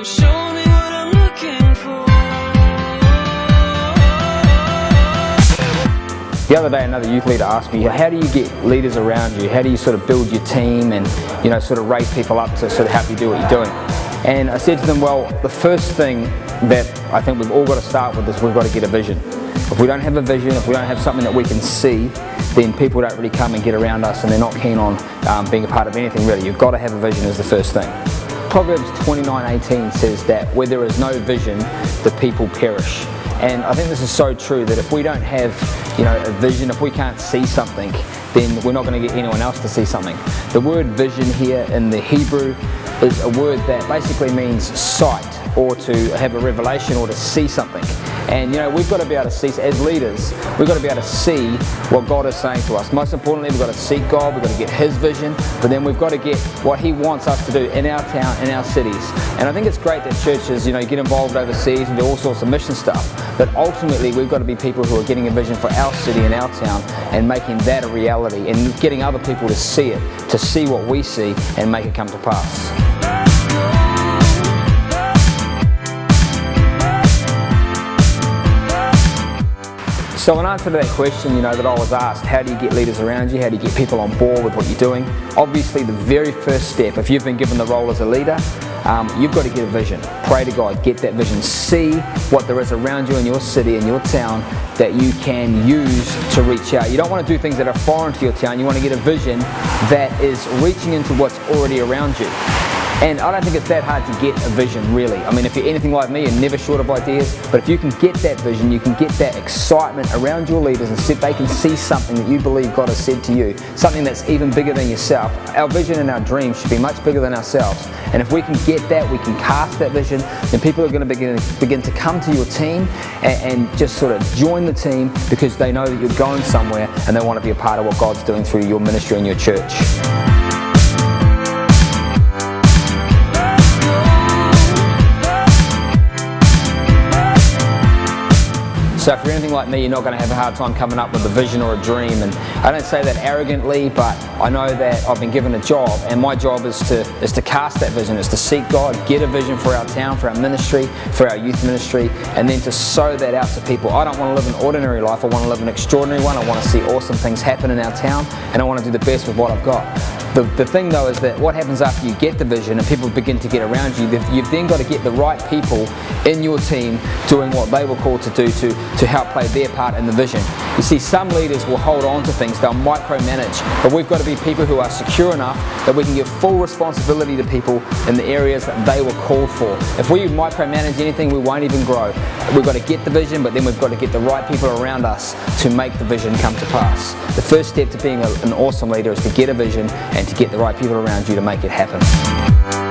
show me what I'm looking for. The other day another youth leader asked me, how do you get leaders around you? How do you sort of build your team and sort of raise people up to sort of help you do what you're doing? And I said to them, well, the first thing that I think we've all got to start with is we've got to get a vision. If we don't have a vision, if we don't have something that we can see, then people don't really come and get around us, and they're not keen on being a part of anything really. You've got to have a vision as the first thing. Proverbs 29:18 says that where there is no vision, the people perish. And I think this is so true, that if we don't have a vision, if we can't see something, then we're not going to get anyone else to see something. The word vision here in the Hebrew is a word that basically means sight, or to have a revelation, or to see something. And we've got to be able to see, as leaders, we've got to be able to see what God is saying to us. Most importantly, we've got to seek God, we've got to get His vision, but then we've got to get what He wants us to do in our town, in our cities. And I think it's great that churches, get involved overseas and do all sorts of mission stuff, but ultimately we've got to be people who are getting a vision for our city and our town and making that a reality, and getting other people to see it, to see what we see and make it come to pass. So in answer to that question, that I was asked, how do you get leaders around you? How do you get people on board with what you're doing? Obviously, the very first step, if you've been given the role as a leader, you've got to get a vision. Pray to God, get that vision. See what there is around you in your city and your town that you can use to reach out. You don't want to do things that are foreign to your town. You want to get a vision that is reaching into what's already around you. And I don't think it's that hard to get a vision, really. I mean, if you're anything like me, you're never short of ideas, but if you can get that vision, you can get that excitement around your leaders, and they can see something that you believe God has said to you, something that's even bigger than yourself. Our vision and our dreams should be much bigger than ourselves. And if we can get that, we can cast that vision, then people are going to begin to come to your team and just sort of join the team, because they know that you're going somewhere and they want to be a part of what God's doing through your ministry and your church. So if you're anything like me, you're not going to have a hard time coming up with a vision or a dream. And I don't say that arrogantly, but I know that I've been given a job, and my job is to cast that vision, is to seek God, get a vision for our town, for our ministry, for our youth ministry, and then to sow that out to people. I don't want to live an ordinary life. I want to live an extraordinary one. I want to see awesome things happen in our town, and I want to do the best with what I've got. The thing though is that what happens after you get the vision and people begin to get around you, you've then got to get the right people in your team doing what they were called to do to help play their part in the vision. You see, some leaders will hold on to things, they'll micromanage, but we've got to be people who are secure enough that we can give full responsibility to people in the areas that they were called for. If we micromanage anything, we won't even grow. We've got to get the vision, but then we've got to get the right people around us to make the vision come to pass. The first step to being an awesome leader is to get a vision and to get the right people around you to make it happen.